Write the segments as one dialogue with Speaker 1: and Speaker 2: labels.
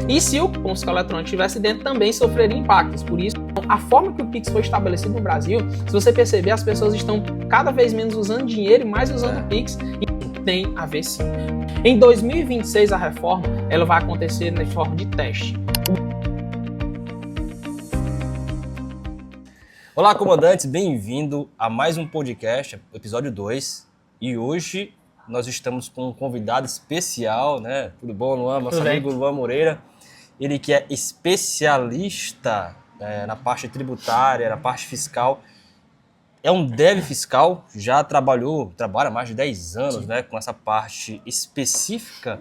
Speaker 1: E se o cupom fiscal eletrônico estivesse dentro, também sofreria impactos. Por isso, a forma que o Pix foi estabelecido no Brasil, se você perceber, as pessoas estão cada vez menos usando dinheiro e mais usando o Pix, e tem a ver sim. Em 2026, a reforma ela vai acontecer na forma de teste.
Speaker 2: Olá, comandantes, bem-vindo a mais um podcast, episódio 2. E hoje nós estamos com um convidado especial, né? Tudo bom, Luan? Nosso amigo Luan Moreira. Ele que é especialista na parte tributária, na parte fiscal. É um dev fiscal, já trabalha há mais de 10 anos, né, com essa parte específica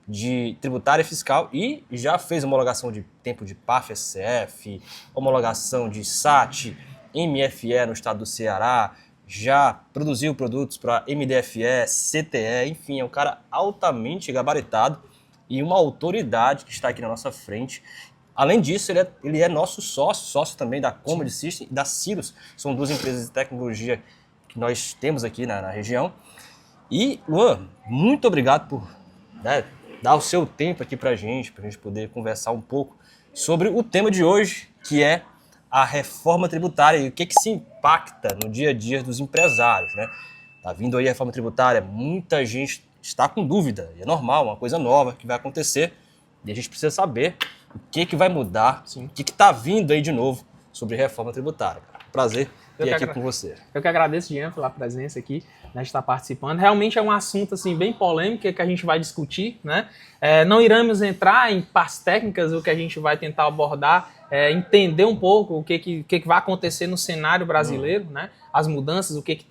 Speaker 2: de tributária e fiscal e já fez homologação de tempo de PAF-SCF, homologação de SAT, MFE no estado do Ceará, já produziu produtos para MDFE, CTE, enfim, é um cara altamente gabaritado e uma autoridade que está aqui na nossa frente. Além disso, ele é nosso sócio também da Comedy System e da Cirrus, são duas empresas de tecnologia que nós temos aqui na região. E, Luan, muito obrigado por dar o seu tempo aqui para a gente poder conversar um pouco sobre o tema de hoje, que é a reforma tributária e o que se impacta no dia a dia dos empresários, né? Tá vindo aí a reforma tributária, muita gente está com dúvida, e é normal, uma coisa nova que vai acontecer, e a gente precisa saber o que vai mudar, o que está vindo aí de novo sobre reforma tributária. Prazer ter aqui com você.
Speaker 1: Eu que agradeço, Jean, pela presença aqui, né, de estar participando. Realmente é um assunto assim, bem polêmico que a gente vai discutir, né? Não iremos entrar em partes técnicas, o que a gente vai tentar abordar, entender um pouco o que vai acontecer no cenário brasileiro, né? As mudanças, o que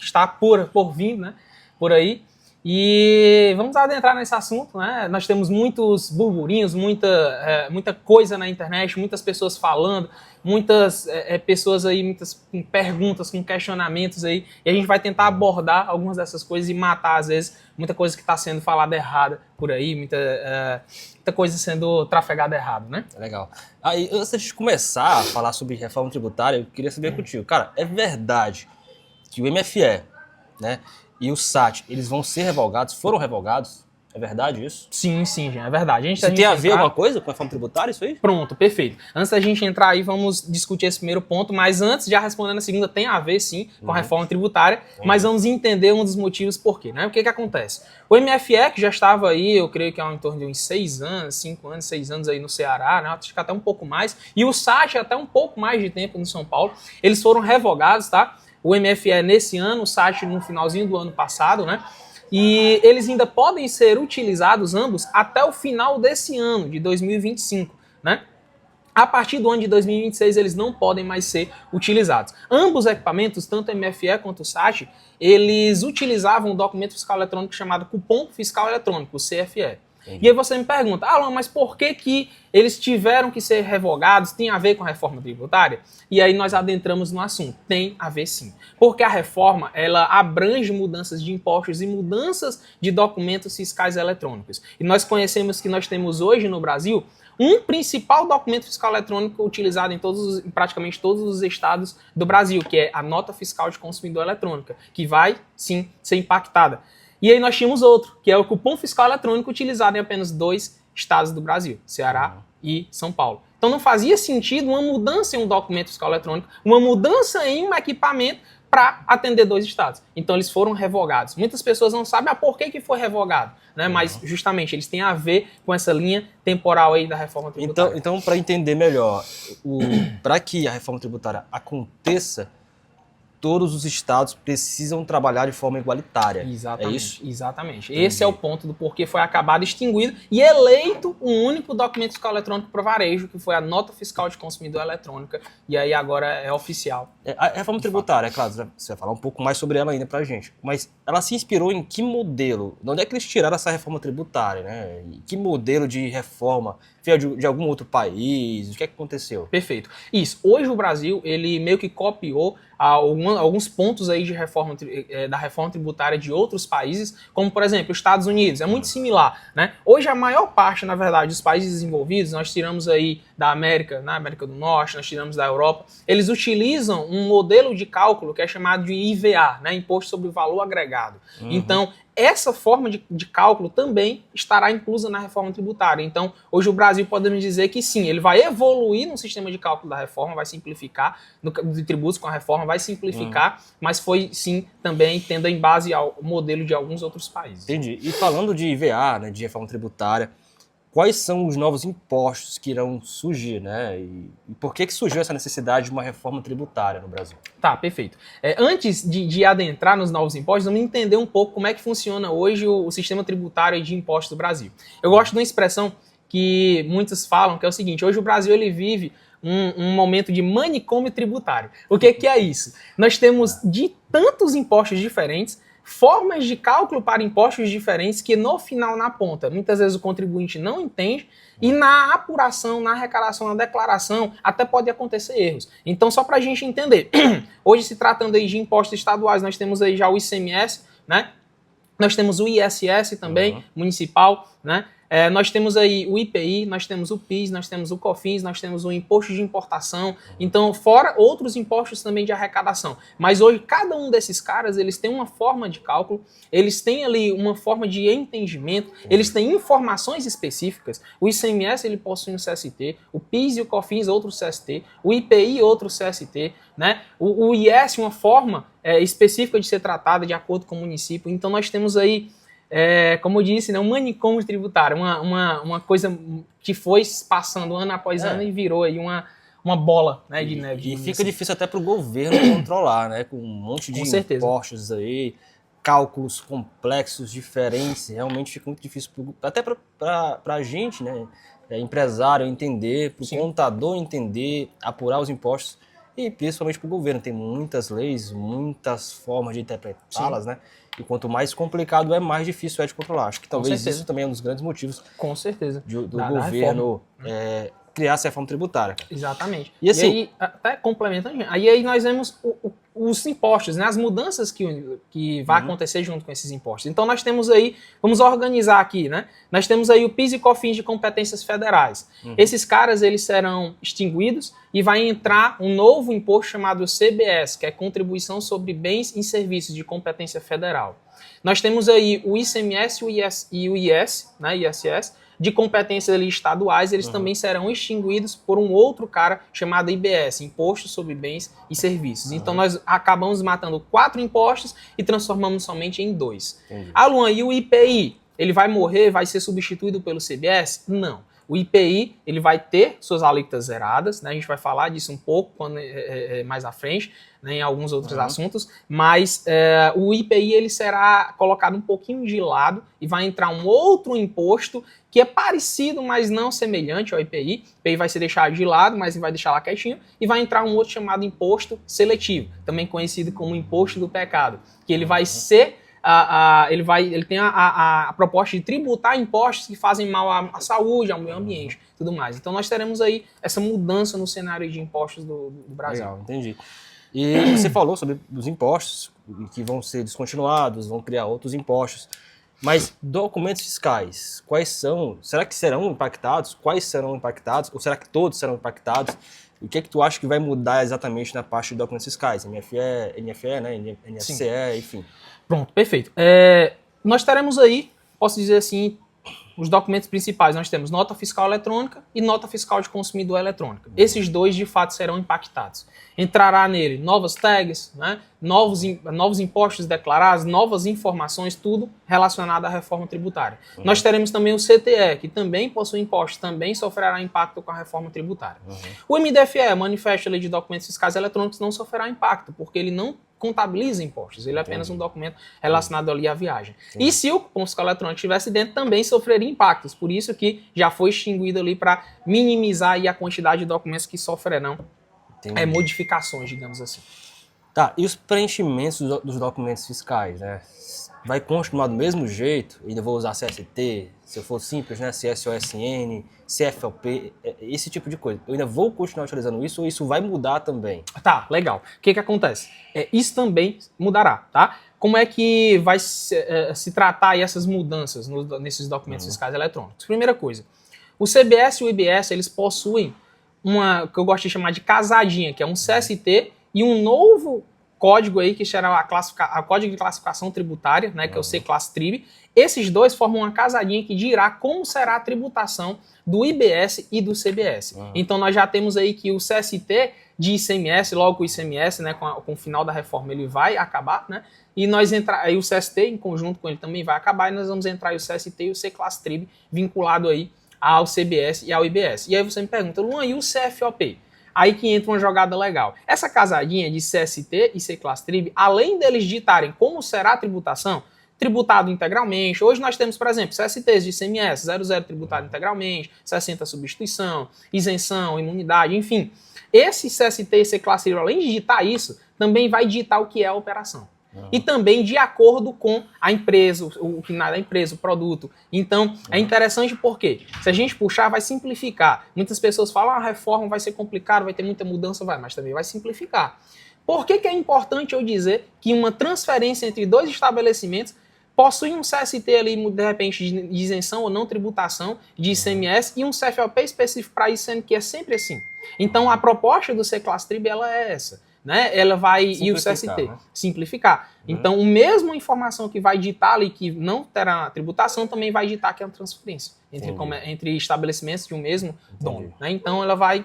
Speaker 1: está por vir, né? Por aí. E vamos adentrar nesse assunto, né? Nós temos muitos burburinhos, muita coisa na internet, muitas pessoas falando, muitas pessoas aí, muitas perguntas, com questionamentos aí, e a gente vai tentar abordar algumas dessas coisas e matar, às vezes, muita coisa que está sendo falada errada por aí, muita coisa sendo trafegada errado, né?
Speaker 2: Legal. Aí, antes de começar a falar sobre reforma tributária, eu queria saber contigo, cara, é verdade que o MFE, né, e o SAT, eles vão ser revogados, foram revogados? É verdade isso?
Speaker 1: Sim, Jean, é verdade.
Speaker 2: Isso tem a ver alguma coisa com a reforma tributária, isso aí?
Speaker 1: Pronto, perfeito. Antes da gente entrar aí, vamos discutir esse primeiro ponto, mas antes, já respondendo a segunda, tem a ver sim com a reforma tributária, mas vamos entender um dos motivos por quê, né? O que acontece? O MFE, que já estava aí, eu creio que há em torno de uns 6 anos, 5 anos, 6 anos aí no Ceará, né? Acho que até um pouco mais, e o SAT até um pouco mais de tempo no São Paulo, eles foram revogados, tá? O MFE nesse ano, o SAT no finalzinho do ano passado, né? E eles ainda podem ser utilizados ambos até o final desse ano, de 2025, né? A partir do ano de 2026, eles não podem mais ser utilizados. Ambos os equipamentos, tanto o MFE quanto o SAT, eles utilizavam um documento fiscal eletrônico chamado Cupom Fiscal Eletrônico, o CFE. E aí você me pergunta, Luan, mas por que eles tiveram que ser revogados? Tem a ver com a reforma tributária? E aí nós adentramos no assunto. Tem a ver sim. Porque a reforma, ela abrange mudanças de impostos e mudanças de documentos fiscais eletrônicos. E nós conhecemos que nós temos hoje no Brasil um principal documento fiscal eletrônico utilizado em praticamente todos os estados do Brasil, que é a Nota Fiscal de Consumidor Eletrônica, que vai, sim, ser impactada. E aí nós tínhamos outro, que é o cupom fiscal eletrônico utilizado em apenas 2 estados do Brasil, Ceará e São Paulo. Então não fazia sentido uma mudança em um documento fiscal eletrônico, uma mudança em um equipamento para atender 2 estados. Então eles foram revogados. Muitas pessoas não sabem por que foi revogado, né? Mas justamente eles têm a ver com essa linha temporal aí da reforma tributária.
Speaker 2: Então para entender melhor, para que a reforma tributária aconteça, todos os estados precisam trabalhar de forma igualitária.
Speaker 1: Exatamente,
Speaker 2: é isso?
Speaker 1: Exatamente. Entendi. Esse é o ponto do porquê foi acabado, extinguido e eleito um único documento fiscal eletrônico para o varejo, que foi a Nota Fiscal de Consumidor Eletrônica, e aí agora é oficial.
Speaker 2: A reforma tributária, é claro, você vai falar um pouco mais sobre ela ainda para a gente, mas ela se inspirou em que modelo? De onde é que eles tiraram essa reforma tributária, né? E que modelo de reforma? Veio de algum outro país? O que é que aconteceu?
Speaker 1: Perfeito. Isso. Hoje o Brasil, ele meio que copiou alguns pontos aí da reforma tributária de outros países, como por exemplo os Estados Unidos, é muito similar, né? Hoje a maior parte, na verdade, dos países desenvolvidos, nós tiramos aí da América, na América do Norte, nós tiramos da Europa, eles utilizam um modelo de cálculo que é chamado de IVA, né? Imposto sobre o Valor Agregado. Então, essa forma de cálculo também estará inclusa na reforma tributária. Então, hoje o Brasil podemos dizer que sim, ele vai evoluir no sistema de cálculo da reforma, vai simplificar, de tributos com a reforma, vai simplificar, mas foi sim também tendo em base ao modelo de alguns outros países.
Speaker 2: Entendi. E falando de IVA, né, de reforma tributária, quais são os novos impostos que irão surgir, né? E por que surgiu essa necessidade de uma reforma tributária no Brasil?
Speaker 1: Tá, perfeito. Antes de adentrar nos novos impostos, vamos entender um pouco como é que funciona hoje o sistema tributário de impostos do Brasil. Eu gosto de uma expressão que muitos falam, que é o seguinte: hoje o Brasil ele vive um momento de manicômio tributário. O que é isso? Nós temos de tantos impostos diferentes, formas de cálculo para impostos diferentes que no final, na ponta, muitas vezes o contribuinte não entende e na apuração, na arrecadação, na declaração, até pode acontecer erros. Então, só para a gente entender, hoje se tratando aí de impostos estaduais, nós temos aí já o ICMS, né? Nós temos o ISS também, municipal, né? Nós temos aí o IPI, nós temos o PIS, nós temos o COFINS, nós temos o imposto de importação, então fora outros impostos também de arrecadação. Mas hoje cada um desses caras, eles têm uma forma de cálculo, eles têm ali uma forma de entendimento, eles têm informações específicas. O ICMS ele possui um CST, o PIS e o COFINS outro CST, o IPI outro CST, né? O IS uma forma específica de ser tratada de acordo com o município. Então nós temos aí como eu disse, né, um manicômio tributário, uma coisa que foi passando ano após ano e virou aí uma bola, né, de neve.
Speaker 2: E fica difícil até para o governo controlar, né, com um monte de impostos aí, cálculos complexos, diferentes, realmente fica muito difícil, até para a gente, né, empresário entender, para o contador entender, apurar os impostos. E principalmente para o governo, tem muitas leis, muitas formas de interpretá-las, né? E quanto mais complicado mais difícil de controlar. Acho que talvez isso também é um dos grandes motivos
Speaker 1: com certeza.
Speaker 2: Do governo criar essa reforma tributária.
Speaker 1: Exatamente.
Speaker 2: E assim,
Speaker 1: aí, até complementando, aí nós vemos os impostos, né? As mudanças que vai acontecer junto com esses impostos. Então nós temos aí, vamos organizar aqui, né? Nós temos aí o PIS e COFINS de competências federais. Esses caras, eles serão extinguidos e vai entrar um novo imposto chamado CBS, que é Contribuição sobre Bens e Serviços de Competência Federal. Nós temos aí o ICMS e o IS, né? ISS, de competências ali estaduais, eles também serão extinguidos por um outro cara chamado IBS, Imposto sobre Bens e Serviços. Então nós acabamos matando 4 impostos e transformamos somente em 2. Luan, e o IPI? Ele vai morrer, vai ser substituído pelo CBS? Não. O IPI ele vai ter suas alíquotas zeradas, né? A gente vai falar disso um pouco mais à frente, né, em alguns outros assuntos, mas o IPI ele será colocado um pouquinho de lado e vai entrar um outro imposto que é parecido, mas não semelhante ao IPI. O IPI vai ser deixado de lado, mas vai deixar lá quietinho, e vai entrar um outro chamado imposto seletivo, também conhecido como imposto do pecado, que ele vai ser ele tem a proposta de tributar impostos que fazem mal à saúde, ao meio ambiente, tudo mais. Então nós teremos aí essa mudança no cenário de impostos do Brasil.
Speaker 2: Legal, entendi. E você falou sobre os impostos que vão ser descontinuados, vão criar outros impostos. Mas documentos fiscais, quais são? Será que serão impactados? Quais serão impactados? Ou será que todos serão impactados? E o que é que tu acha que vai mudar exatamente na parte de documentos fiscais? NFE, né? NFCE, enfim.
Speaker 1: Pronto, perfeito. Nós teremos aí, posso dizer assim, os documentos principais. Nós temos nota fiscal eletrônica e nota fiscal de consumidor eletrônica. Esses dois, de fato, serão impactados. Entrará nele novas tags, né? novos impostos declarados, novas informações, tudo relacionado à reforma tributária. Nós teremos também o CTE, que também possui impostos, também sofrerá impacto com a reforma tributária. O MDFE, Manifesto de Lei de Documentos Fiscais Eletrônicos, não sofrerá impacto, porque ele não contabiliza impostos, ele é apenas um documento relacionado ali à viagem. E se o cupom fiscal eletrônico estivesse dentro, também sofreria impactos, por isso que já foi extinguido ali para minimizar aí a quantidade de documentos que sofrerão modificações, digamos assim.
Speaker 2: Tá, e os preenchimentos dos documentos fiscais, né? Vai continuar do mesmo jeito? Ainda vou usar CST, se eu for simples, né? CSOSN, CFLP, esse tipo de coisa. Eu ainda vou continuar utilizando isso ou isso vai mudar também?
Speaker 1: Tá, legal. O que acontece? Isso também mudará, tá? Como é que vai se tratar aí essas mudanças nesses documentos fiscais eletrônicos? Primeira coisa, o CBS e o IBS, eles possuem uma que eu gosto de chamar de casadinha, que é um CST e um novo código aí que será a código de classificação tributária, né, que é o C-Class-Trib. Esses dois formam uma casadinha que dirá como será a tributação do IBS e do CBS. Então nós já temos aí que o CST de ICMS, logo o ICMS, né, com o final da reforma ele vai acabar, né? E aí o CST em conjunto com ele também vai acabar e nós vamos entrar aí o CST e o C-Class-Trib vinculado aí ao CBS e ao IBS. E aí você me pergunta, Luan, e o CFOP? Aí que entra uma jogada legal. Essa casadinha de CST e C-Class-Trib, além deles ditarem como será a tributação, tributado integralmente. Hoje nós temos, por exemplo, CSTs de ICMS, 00 tributado integralmente, 60 substituição, isenção, imunidade, enfim. Esse CST e C-Class-Trib, além de ditar isso, também vai ditar o que é a operação. E também de acordo com a empresa, o final da empresa, o produto. Então, é interessante porque, se a gente puxar, vai simplificar. Muitas pessoas falam, a reforma vai ser complicada, vai ter muita mudança, mas também vai simplificar. Por que é importante eu dizer que uma transferência entre dois estabelecimentos possui um CST ali, de repente, de isenção ou não tributação de ICMS e um CFOP específico para isso, sendo que é sempre assim. Então, a proposta do C-Class-Trib, ela é essa. Né? Ela vai, e o CST, né? Simplificar. Então, a mesma informação que vai ditar ali que não terá tributação, também vai ditar que é uma transferência entre estabelecimentos de um mesmo dono. Né? Então, ela vai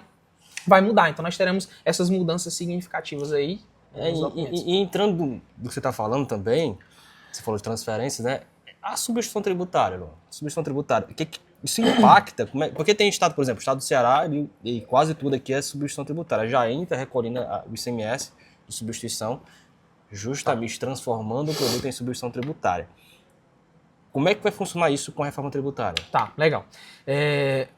Speaker 1: mudar. Então, nós teremos essas mudanças significativas aí.
Speaker 2: E entrando do que você está falando também, você falou de transferências, né? A substituição tributária, Luan. Substituição tributária. Isso impacta? Porque tem estado, por exemplo, o estado do Ceará, e quase tudo aqui é substituição tributária. Já entra recolhendo o ICMS de substituição, justamente transformando o produto em substituição tributária. Como é que vai funcionar isso com a reforma tributária?
Speaker 1: Tá, legal.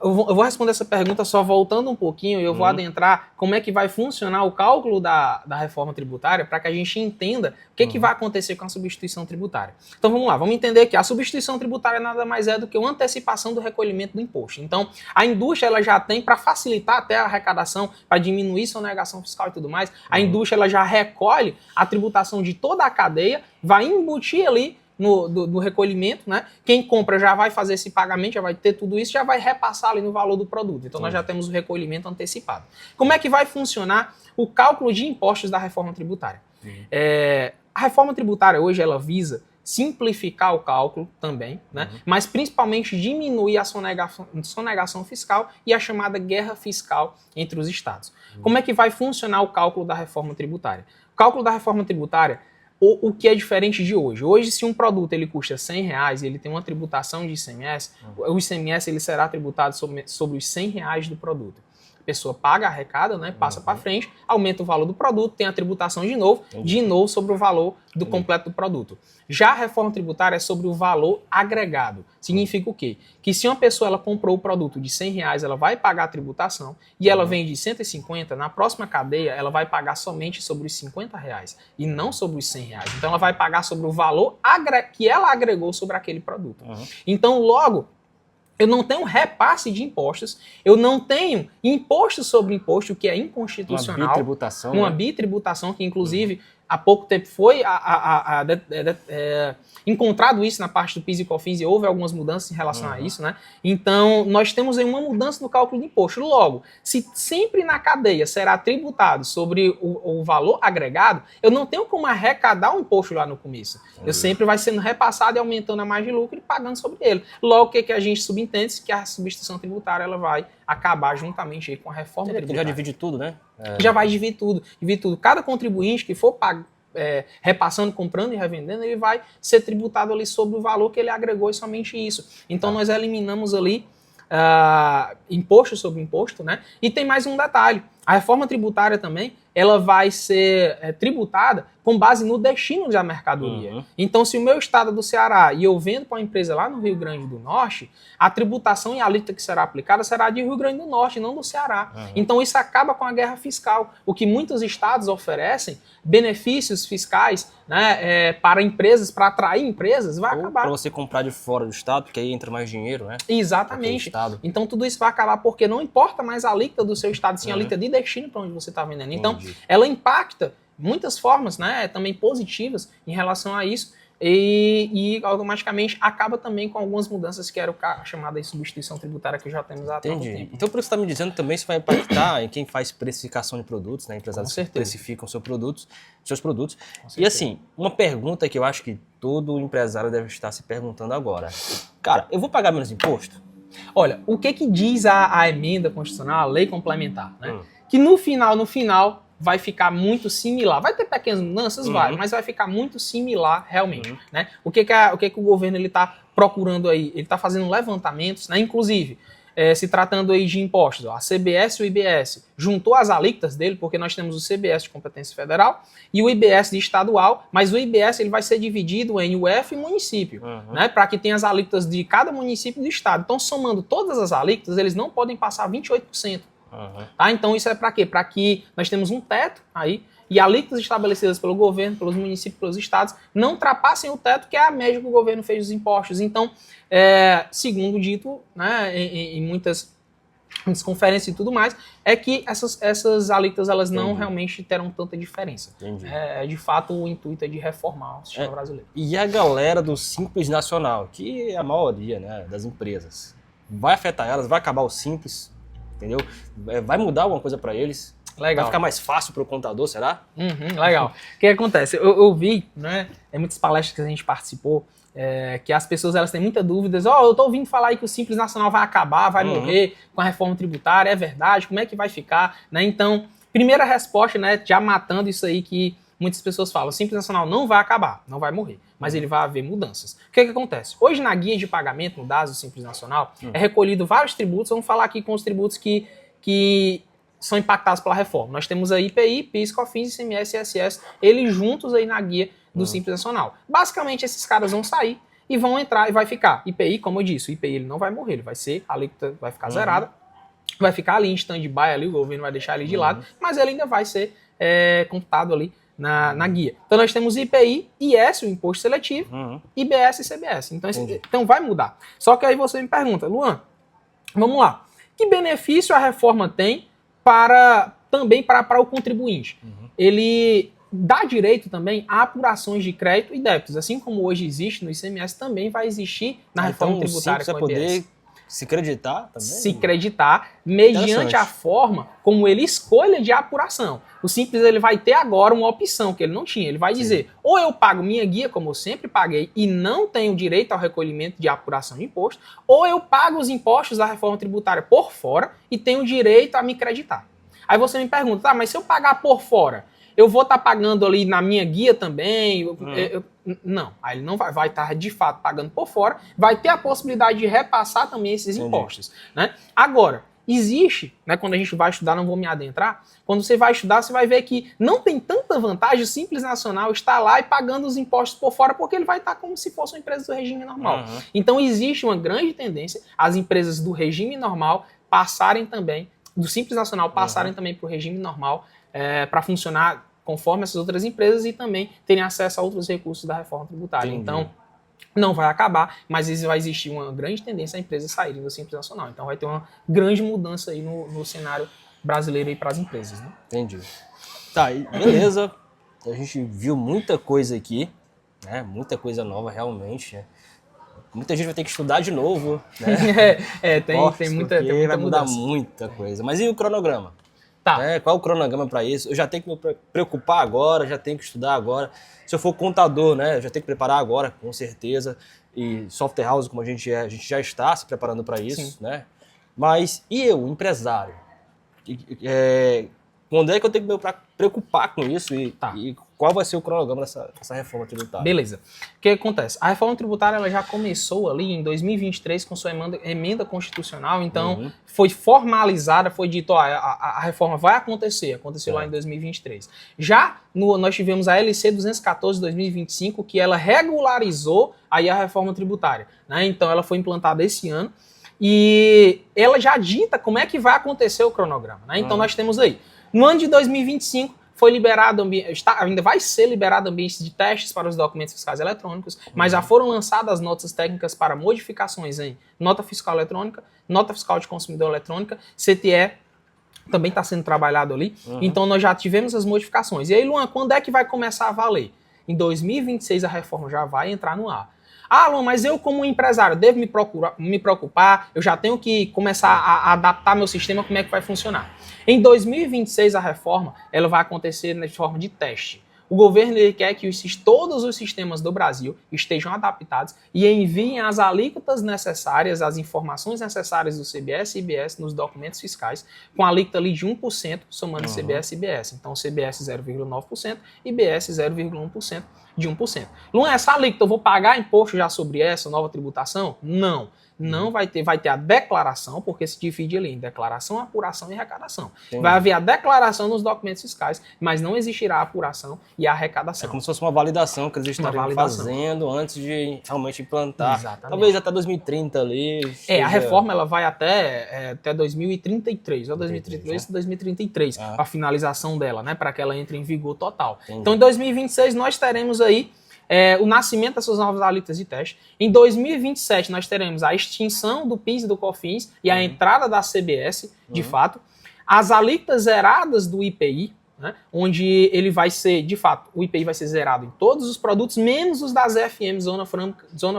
Speaker 1: Eu vou responder essa pergunta só voltando um pouquinho e eu vou adentrar como é que vai funcionar o cálculo da reforma tributária para que a gente entenda o que vai acontecer com a substituição tributária. Então vamos lá, vamos entender que a substituição tributária nada mais é do que uma antecipação do recolhimento do imposto. Então a indústria ela já tem, para facilitar até a arrecadação, para diminuir sonegação fiscal e tudo mais, a indústria ela já recolhe a tributação de toda a cadeia, vai embutir ali no recolhimento, né? Quem compra já vai fazer esse pagamento, já vai ter tudo isso, já vai repassar ali no valor do produto. Então nós já temos o recolhimento antecipado. Como é que vai funcionar o cálculo de impostos da reforma tributária? A reforma tributária hoje ela visa simplificar o cálculo também, né? Mas principalmente diminuir a sonegação fiscal e a chamada guerra fiscal entre os estados. Como é que vai funcionar o cálculo da reforma tributária? O cálculo da reforma tributária, o que é diferente de hoje. Hoje, se um produto ele custa R$100 e ele tem uma tributação de ICMS, o ICMS ele será tributado sobre os R$100 do produto. A pessoa paga, arrecada, né, passa para frente, aumenta o valor do produto, tem a tributação de novo sobre o valor do completo do produto. Já a reforma tributária é sobre o valor agregado. Significa o quê? Que se uma pessoa ela comprou o produto de R$100, ela vai pagar a tributação e ela vende 150, na próxima cadeia ela vai pagar somente sobre os R$50 e não sobre os R$100. Então ela vai pagar sobre o valor que ela agregou sobre aquele produto. Então logo, eu não tenho repasse de impostos, eu não tenho imposto sobre imposto, o que é inconstitucional.
Speaker 2: Uma bitributação.
Speaker 1: Uma bitributação que, inclusive, há pouco tempo foi encontrado isso na parte do PIS e COFINS e houve algumas mudanças em relação a isso, né? Então, nós temos aí uma mudança no cálculo de imposto. Logo, se sempre na cadeia será tributado sobre o valor agregado, eu não tenho como arrecadar um imposto lá no começo. Eu sempre vai sendo repassado e aumentando a margem de lucro e pagando sobre ele. Logo, o que a gente subentende? Que a substituição tributária ela vai acabar juntamente aí com a reforma tributária.
Speaker 2: Já divide tudo, né?
Speaker 1: Já vai dividir tudo. Cada contribuinte que for repassando, comprando e revendendo, ele vai ser tributado ali sobre o valor que ele agregou e somente isso. Então nós eliminamos ali imposto sobre imposto, né? E tem mais um detalhe. A reforma tributária também, ela vai ser tributada com base no destino da mercadoria. Então, se o meu estado é do Ceará e eu vendo para uma empresa lá no Rio Grande do Norte, a tributação e a alíquota que será aplicada será de Rio Grande do Norte, não do Ceará. Então, isso acaba com a guerra fiscal. O que muitos estados oferecem, benefícios fiscais, né, para empresas, para atrair empresas, vai acabar.
Speaker 2: Para você comprar de fora do estado, porque aí entra mais dinheiro, né?
Speaker 1: Exatamente. Então, tudo isso vai acabar porque não importa mais a alíquota do seu estado, sim a alíquota de destino para onde você está vendendo. Então, ela impacta muitas formas, né, também positivas em relação a isso, e automaticamente acaba também com algumas mudanças que era a chamada de substituição tributária que já temos há tanto tempo.
Speaker 2: Então, por isso que você está me dizendo também, isso vai impactar em quem faz precificação de produtos, né? Empresários que precificam seus produtos. E assim, uma pergunta que eu acho que todo empresário deve estar se perguntando agora. Cara, eu vou pagar menos imposto?
Speaker 1: Olha, o que diz a emenda constitucional, a lei complementar, né? Que no final, vai ficar muito similar. Vai ter pequenas mudanças, mas vai ficar muito similar realmente, né? O que o governo está procurando aí? Ele está fazendo levantamentos, né? Inclusive, se tratando aí de impostos, a CBS e o IBS juntou as alíquotas dele, porque nós temos o CBS de competência federal e o IBS de estadual, mas o IBS ele vai ser dividido em UF e município, né? Para que tenha as alíquotas de cada município do estado. Então, somando todas as alíquotas, eles não podem passar 28%. Tá? Então isso é para quê? Para que nós temos um teto aí e alíquotas estabelecidas pelo governo, pelos municípios, pelos estados, não ultrapassem o teto que é a média que o governo fez dos impostos. Então, segundo dito, né, em muitas conferências e tudo mais, é que essas alíquotas elas não realmente terão tanta diferença. De fato, o intuito é de reformar o sistema brasileiro.
Speaker 2: E a galera do Simples Nacional, que é a maioria, né, das empresas, vai afetar elas? Vai acabar o Simples? Entendeu? Vai mudar alguma coisa para eles?
Speaker 1: Legal.
Speaker 2: Vai ficar mais fácil para o contador, será?
Speaker 1: Legal. O que acontece? Eu vi, né, em muitas palestras que a gente participou, que as pessoas elas têm muitas dúvidas. Eu tô ouvindo falar aí que o Simples Nacional vai acabar, vai morrer com a reforma tributária, é verdade? Como é que vai ficar? Né? Então, primeira resposta, né, já matando isso aí que muitas pessoas falam, o Simples Nacional não vai acabar, não vai morrer, mas ele vai haver mudanças. O que acontece? Hoje na guia de pagamento, no DAS do Simples Nacional, é recolhido vários tributos, vamos falar aqui com os tributos que são impactados pela reforma. Nós temos aí IPI, PIS, COFINS, ICMS e ISS, eles juntos aí na guia do Simples Nacional. Basicamente, esses caras vão sair e vão entrar e vai ficar. IPI, como eu disse, o IPI ele não vai morrer, ele vai ser, a alíquota vai ficar zerada, vai ficar ali em stand-by, ali, o governo vai deixar ele de lado, mas ele ainda vai ser computado ali na guia. Então nós temos IPI, IS, o imposto seletivo, IBS e CBS. Então vai mudar. Só que aí você me pergunta, Luan, vamos lá, que benefício a reforma tem também para o contribuinte? Ele dá direito também a apurações de crédito e débitos. Assim como hoje existe no ICMS, também vai existir na reforma tributária com o IBS.
Speaker 2: Se creditar também?
Speaker 1: Se creditar mediante a forma como ele escolha de apuração. O Simples ele vai ter agora uma opção que ele não tinha. Ele vai dizer, ou eu pago minha guia, como eu sempre paguei, e não tenho direito ao recolhimento de apuração de imposto, ou eu pago os impostos da reforma tributária por fora e tenho direito a me creditar. Aí você me pergunta, tá, mas se eu pagar por fora, eu vou estar pagando ali na minha guia também? Não, aí ele não vai estar de fato pagando por fora, vai ter a possibilidade de repassar também esses impostos. Né? Agora, existe, né, quando a gente vai estudar, não vou me adentrar, quando você vai estudar, você vai ver que não tem tanta vantagem o Simples Nacional estar lá e pagando os impostos por fora, porque ele vai estar como se fosse uma empresa do regime normal. Então existe uma grande tendência as empresas do regime normal passarem também, do Simples Nacional passarem também para o regime normal, para funcionar conforme essas outras empresas e também terem acesso a outros recursos da reforma tributária. Então, não vai acabar, mas vai existir uma grande tendência a empresas saírem do Simples Nacional. Então, vai ter uma grande mudança aí no cenário brasileiro para as empresas. Né?
Speaker 2: Entendi. Tá, beleza. A gente viu muita coisa aqui, né? Muita coisa nova realmente, né? Muita gente vai ter que estudar de novo, né?
Speaker 1: Tem muita
Speaker 2: vai mudar
Speaker 1: mudança.
Speaker 2: muita coisa. Mas e o cronograma?
Speaker 1: Tá.
Speaker 2: Qual o cronograma para isso? Eu já tenho que me preocupar agora, já tenho que estudar agora. Se eu for contador, né, eu já tenho que preparar agora, com certeza. E software house, como a gente já está se preparando para isso, né? Mas e eu, empresário? Quando é que eu tenho que me preocupar com isso e qual vai ser o cronograma dessa reforma tributária?
Speaker 1: Beleza. O que acontece? A reforma tributária ela já começou ali em 2023 com sua emenda constitucional, então foi formalizada, foi dito, a reforma vai acontecer, aconteceu lá em 2023. Já nós tivemos a LC 214 de 2025, que ela regularizou aí a reforma tributária, né? Então ela foi implantada esse ano e ela já dita como é que vai acontecer o cronograma, né? Então nós temos aí, no ano de 2025, foi liberado, ainda vai ser liberado ambiente de testes para os documentos fiscais eletrônicos, mas já foram lançadas notas técnicas para modificações em nota fiscal eletrônica, nota fiscal de consumidor eletrônica, CTE também está sendo trabalhado ali, então nós já tivemos as modificações. E aí, Luan, quando é que vai começar a valer? Em 2026 a reforma já vai entrar no ar. Ah, Luan, mas eu como empresário devo me preocupar, eu já tenho que começar a adaptar meu sistema, como é que vai funcionar? Em 2026 a reforma ela vai acontecer de forma de teste. O governo ele quer que todos os sistemas do Brasil estejam adaptados e enviem as alíquotas necessárias, as informações necessárias do CBS e IBS nos documentos fiscais, com a alíquota ali de 1%, somando CBS e IBS. Então, CBS 0,9% e IBS 0,1% de 1%. Luan, essa alíquota eu vou pagar imposto já sobre essa nova tributação? Não. Não vai ter a declaração, porque se divide ali em declaração, apuração e arrecadação. Entendi. Vai haver a declaração nos documentos fiscais, mas não existirá a apuração e a arrecadação.
Speaker 2: É como se fosse uma validação que eles estariam fazendo antes de realmente implantar.
Speaker 1: Exatamente.
Speaker 2: Talvez até 2030 ali.
Speaker 1: A reforma ela vai até 2033, ou 2032 ou 2033, a finalização dela, né, para que ela entre em vigor total. Entendi. Então, em 2026, nós teremos aí o nascimento dessas novas alíquotas de teste. Em 2027, nós teremos a extinção do PIS e do COFINS e a entrada da CBS, de fato. As alíquotas zeradas do IPI, né, onde ele vai ser, de fato, o IPI vai ser zerado em todos os produtos, menos os das FM, Zona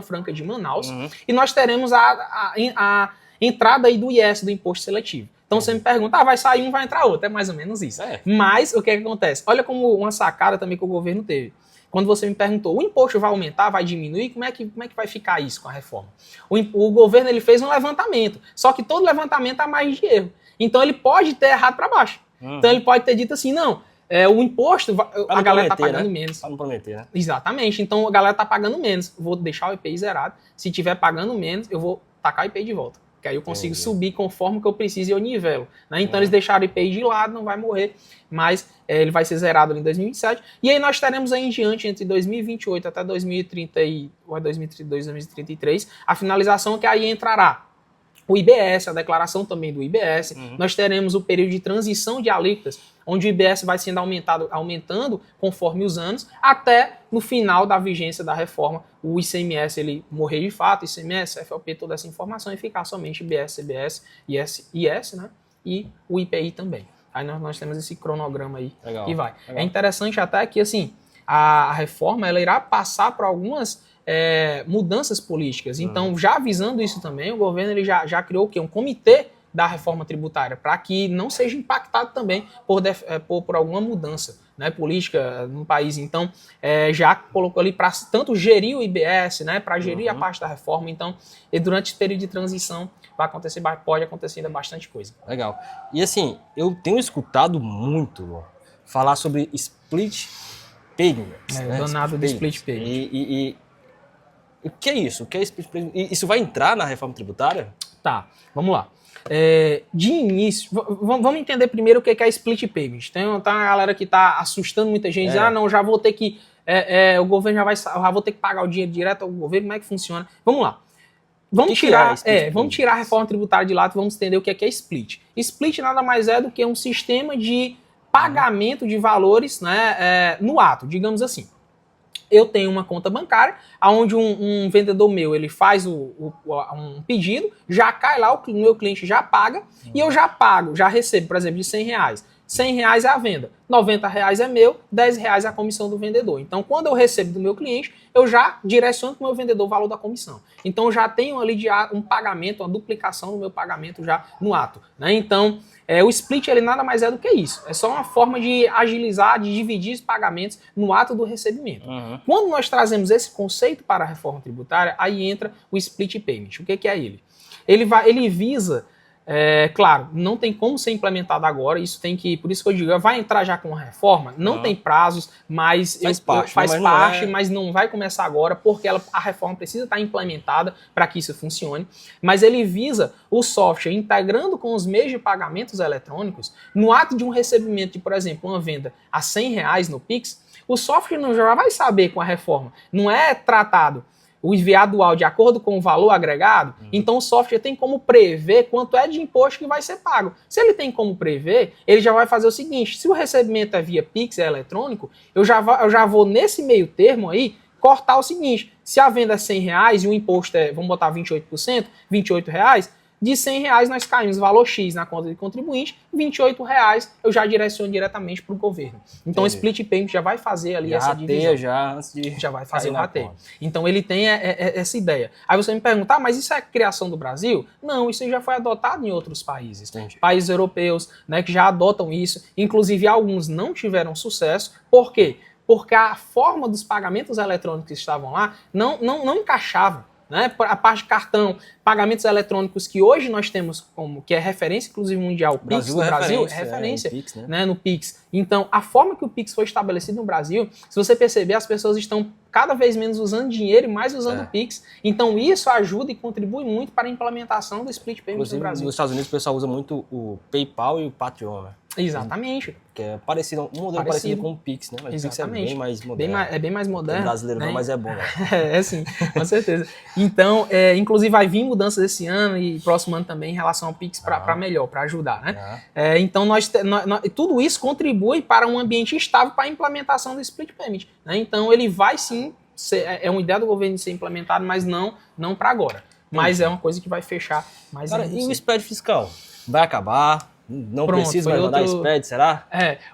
Speaker 1: Franca de Manaus. E nós teremos a entrada aí do IS, do Imposto Seletivo. Então você me pergunta, vai sair um, vai entrar outro. É mais ou menos isso. Mas o que acontece? Olha como uma sacada também que o governo teve. Quando você me perguntou, o imposto vai aumentar, vai diminuir? Como é que vai ficar isso com a reforma? O governo ele fez um levantamento, só que todo levantamento há margem de erro. Então ele pode ter errado para baixo. Então ele pode ter dito assim, não, o imposto, a galera está pagando menos.
Speaker 2: Para não prometer, né?
Speaker 1: Exatamente. Então a galera está pagando menos. Vou deixar o IPI zerado. Se estiver pagando menos, eu vou tacar o IPI de volta. Que aí eu consigo subir conforme que eu preciso e eu nivelo. Né? Então eles deixaram o IPI de lado, não vai morrer, mas ele vai ser zerado ali em 2027. E aí nós teremos aí em diante, entre 2028 até 2030 ou 2032, 2033, a finalização que aí entrará o IBS, a declaração também do IBS. Nós teremos o período de transição de alíquotas, onde o IBS vai sendo aumentando conforme os anos, até no final da vigência da reforma, o ICMS ele morrer de fato, ICMS, FLP, toda essa informação, e ficar somente IBS, CBS, IS, né? E o IPI também. Aí nós temos esse cronograma aí que vai. Legal. É interessante até que assim, a reforma ela irá passar por algumas mudanças políticas. Então, já avisando isso também, o governo ele já criou o quê? Um comitê da reforma tributária, para que não seja impactado também por alguma mudança, né, política no país. Então, já colocou ali para tanto gerir o IBS, né, para gerir a parte da reforma. Então, durante esse período de transição, pode acontecer ainda bastante coisa.
Speaker 2: Legal. E assim, eu tenho escutado muito falar sobre split payment.
Speaker 1: O danado do split payment.
Speaker 2: E o que é isso? O que é split payment? Isso vai entrar na reforma tributária?
Speaker 1: Tá, vamos lá. De início, vamos entender primeiro o que é split payment. Tem tá uma galera que está assustando muita gente, diz, não, já vou ter que, o governo já vou ter que pagar o dinheiro direto ao governo, como é que funciona? Vamos lá. Vamos tirar a reforma tributária de lado e vamos entender o que é split. Split nada mais é do que um sistema de pagamento de valores, né, no ato, digamos assim. Eu tenho uma conta bancária, onde um vendedor meu ele faz um pedido, já cai lá, o meu cliente já paga, e eu já pago, já recebo, por exemplo, de R$100. R$100 é a venda, R$90 é meu, R$10 é a comissão do vendedor. Então, quando eu recebo do meu cliente, eu já direciono para o meu vendedor o valor da comissão. Então, eu já tenho ali um pagamento, uma duplicação do meu pagamento já no ato. Né? Então, o split ele nada mais é do que isso. É só uma forma de agilizar, de dividir os pagamentos no ato do recebimento. Quando nós trazemos esse conceito para a reforma tributária, aí entra o split payment. O que é ele? Ele visa... claro, não tem como ser implementado agora, por isso que eu digo, vai entrar já com a reforma, não tem prazos, mas faz parte, mas não vai começar agora, porque a reforma precisa estar implementada para que isso funcione, mas ele visa o software integrando com os meios de pagamentos eletrônicos, no ato de um recebimento de, por exemplo, uma venda a R$100 no Pix, o software não já vai saber com a reforma, não é tratado o enviado de acordo com o valor agregado, então o software tem como prever quanto é de imposto que vai ser pago. Se ele tem como prever, ele já vai fazer o seguinte, se o recebimento é via Pix, é eletrônico, eu já vou nesse meio termo aí, cortar o seguinte, se a venda é R$100 e o imposto vamos botar 28%, R$28, de R$100 nós caímos valor X na conta de contribuinte, R$28 eu já direciono diretamente para o governo. Então o split payment já vai fazer ali essa divisão. Já vai fazer o rateio. Então ele tem essa ideia. Aí você me pergunta, mas isso é criação do Brasil? Não, isso já foi adotado em outros países.
Speaker 2: Entendi.
Speaker 1: Países europeus, né, que já adotam isso. Inclusive alguns não tiveram sucesso. Por quê? Porque a forma dos pagamentos eletrônicos que estavam lá não encaixava. Né? A parte de cartão, pagamentos eletrônicos que hoje nós temos como, que é referência, inclusive mundial, o Pix no Brasil é referência
Speaker 2: Pix,
Speaker 1: né, no Pix. Então, a forma que o Pix foi estabelecido no Brasil, se você perceber, as pessoas estão cada vez menos usando dinheiro e mais usando o Pix. Então, isso ajuda e contribui muito para a implementação do split payment no Brasil.
Speaker 2: Nos Estados Unidos, o pessoal usa muito o PayPal e o Patreon, né?
Speaker 1: Exatamente.
Speaker 2: Que é parecido, um modelo parecido com o Pix, né? Mas
Speaker 1: exatamente.
Speaker 2: O Pix é bem mais moderno.
Speaker 1: É bem mais moderno.
Speaker 2: O brasileiro não, mas é bom, né?
Speaker 1: É sim, com certeza. Então, inclusive vai vir mudanças esse ano e próximo ano também em relação ao Pix para melhor, para ajudar, né? Então, tudo isso contribui para um ambiente estável para a implementação do split payment. Né? Então, ele vai sim, é uma ideia do governo de ser implementado, mas não para agora. Mas é uma coisa que vai fechar mais
Speaker 2: Cara, e o SPED fiscal? Vai acabar? Não precisa mais mandar SPED, será?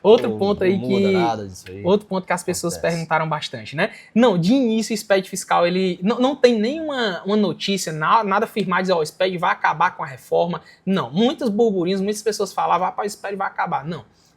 Speaker 1: Outro ponto aí que... Outro ponto que as pessoas perguntaram bastante, né? Não, de início o SPED fiscal, ele não tem nenhuma notícia, nada afirmar, dizer, o SPED vai acabar com a reforma. Não, muitos burburinhos, muitas pessoas falavam, o SPED vai acabar.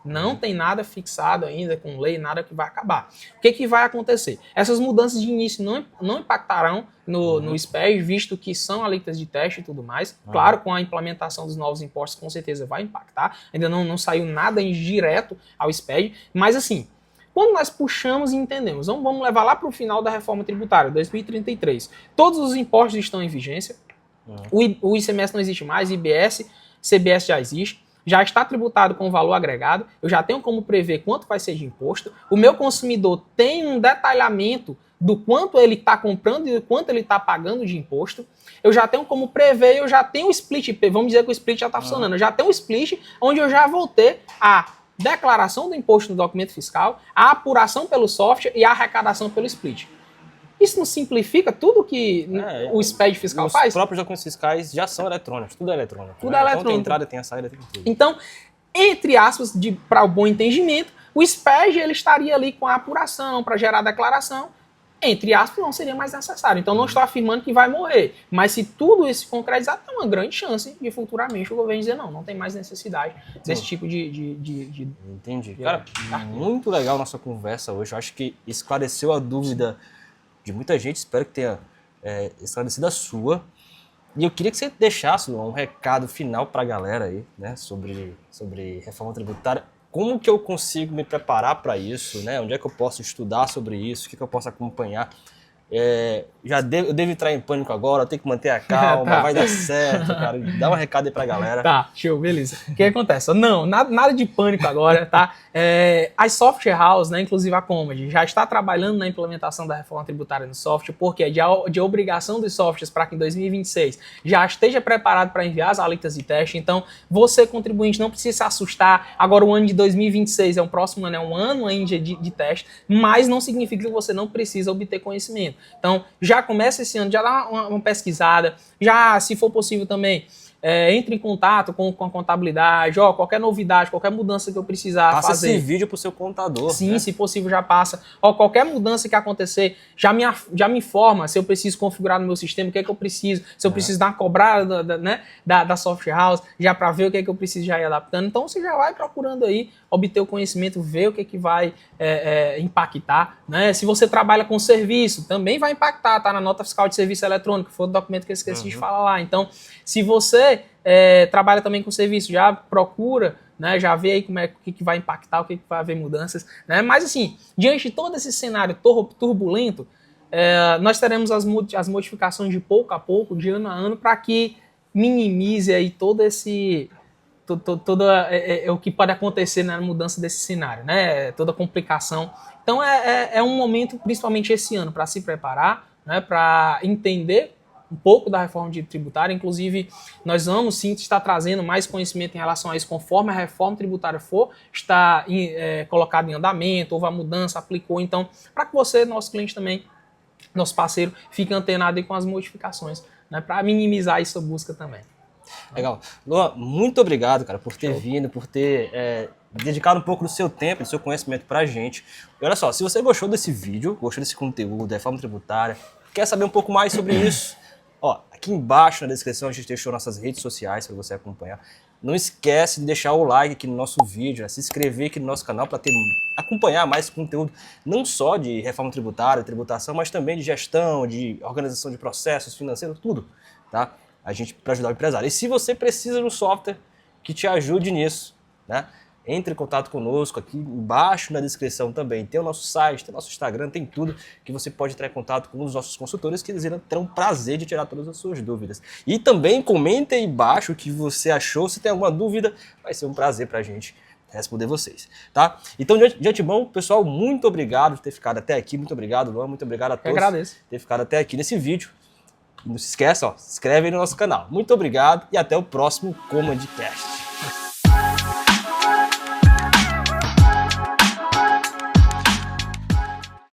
Speaker 1: Não tem nada fixado ainda com lei, nada que vai acabar. O que vai acontecer? Essas mudanças de início não impactarão no SPED, visto que são alíquotas de teste e tudo mais. Claro, com a implementação dos novos impostos, com certeza vai impactar. Ainda não saiu nada direto ao SPED. Mas assim, quando nós puxamos e entendemos, vamos levar lá para o final da reforma tributária, 2033. Todos os impostos estão em vigência. O ICMS não existe mais, IBS, CBS já existe. Já está tributado com valor agregado, eu já tenho como prever quanto vai ser de imposto, o meu consumidor tem um detalhamento do quanto ele está comprando e do quanto ele está pagando de imposto, eu já tenho como prever, eu já tenho o split, vamos dizer que o split já está funcionando, eu já tenho um split onde eu já vou ter a declaração do imposto no documento fiscal, a apuração pelo software e a arrecadação pelo split. Isso não simplifica tudo que o SPED fiscal faz?
Speaker 2: Os próprios documentos fiscais já são eletrônicos, tudo é eletrônico.
Speaker 1: Tudo é eletrônico.
Speaker 2: Então tem entrada, tem a saída, tem tudo.
Speaker 1: Então, entre aspas, para o bom entendimento, o SPED ele estaria ali com a apuração para gerar a declaração. Entre aspas, não seria mais necessário. Então, não estou afirmando que vai morrer. Mas se tudo isso se concretizar, tem uma grande chance de futuramente o governo dizer não tem mais necessidade desse tipo de...
Speaker 2: Entendi. Cara, muito legal a nossa conversa hoje. Eu acho que esclareceu a dúvida de muita gente, espero que tenha esclarecido a sua. E eu queria que você deixasse um recado final para a galera aí, né, sobre reforma tributária. Como que eu consigo me preparar para isso, né? Onde é que eu posso estudar sobre isso? O que eu posso acompanhar? Eu devo entrar em pânico agora, eu tenho que manter a calma, vai dar certo, cara. Dá um recado aí pra galera.
Speaker 1: Tá, show, beleza. O que acontece? Não, nada de pânico agora, tá? As software house, né, inclusive a Comedy, já está trabalhando na implementação da reforma tributária no software, porque de obrigação dos softwares para que em 2026 já esteja preparado para enviar as alíquotas de teste. Então, você, contribuinte, não precisa se assustar. Agora, o ano de 2026 é o próximo ano, é um ano ainda de teste, mas não significa que você não precisa obter conhecimento. Então, já começa esse ano, já dá uma pesquisada, já, se for possível também, entre em contato com a contabilidade, qualquer novidade, qualquer mudança que eu precisar fazer.
Speaker 2: Passa esse vídeo pro seu contador.
Speaker 1: Sim,
Speaker 2: né?
Speaker 1: Se possível já passa. Qualquer mudança que acontecer, já me informa se eu preciso configurar no meu sistema, o que é que eu preciso, se eu preciso dar uma cobrada da software house, já para ver o que é que eu preciso já ir adaptando. Então, você já vai procurando aí, obter o conhecimento, ver o que é que vai impactar. Né? Se você trabalha com serviço, também vai impactar, tá na nota fiscal de serviço eletrônico, foi o documento que eu esqueci de falar lá. Então, se você trabalha também com serviço, já procura, né, já vê aí o que vai impactar, o que vai haver mudanças. Né? Mas assim, diante de todo esse cenário turbulento, nós teremos as modificações de pouco a pouco, de ano a ano, para que minimize aí todo o que pode acontecer na mudança desse cenário, né? Toda a complicação. Então é um momento, principalmente esse ano, para se preparar, né? Para entender um pouco da reforma tributária. Inclusive, nós vamos sim estar trazendo mais conhecimento em relação a isso conforme a reforma tributária está colocada em andamento, houve a mudança, aplicou. Então, para que você, nosso cliente também, nosso parceiro, fique antenado aí com as modificações, né, para minimizar essa busca também.
Speaker 2: Legal. Luan, muito obrigado, cara, por ter vindo, por ter dedicado um pouco do seu tempo, do seu conhecimento pra gente. E olha só, se você gostou desse vídeo, gostou desse conteúdo, reforma tributária, quer saber um pouco mais sobre isso, ó, aqui embaixo na descrição a gente deixou nossas redes sociais para você acompanhar. Não esquece de deixar o like aqui no nosso vídeo, né? Se inscrever aqui no nosso canal para acompanhar mais conteúdo, não só de reforma tributária, tributação, mas também de gestão, de organização de processos financeiros, tudo, tá? A gente para ajudar o empresário. E se você precisa de um software que te ajude nisso, né? Entre em contato conosco, aqui embaixo na descrição também tem o nosso site, tem o nosso Instagram, tem tudo que você pode entrar em contato com os nossos consultores que eles terão prazer de tirar todas as suas dúvidas. E também comente aí embaixo o que você achou, se tem alguma dúvida, vai ser um prazer pra gente responder vocês, tá? Então, de antemão, pessoal, muito obrigado por ter ficado até aqui, muito obrigado, Luan, muito obrigado a todos por ter ficado até aqui nesse vídeo. Não se esqueça, ó, se inscreve aí no nosso canal. Muito obrigado e até o próximo Comandcast.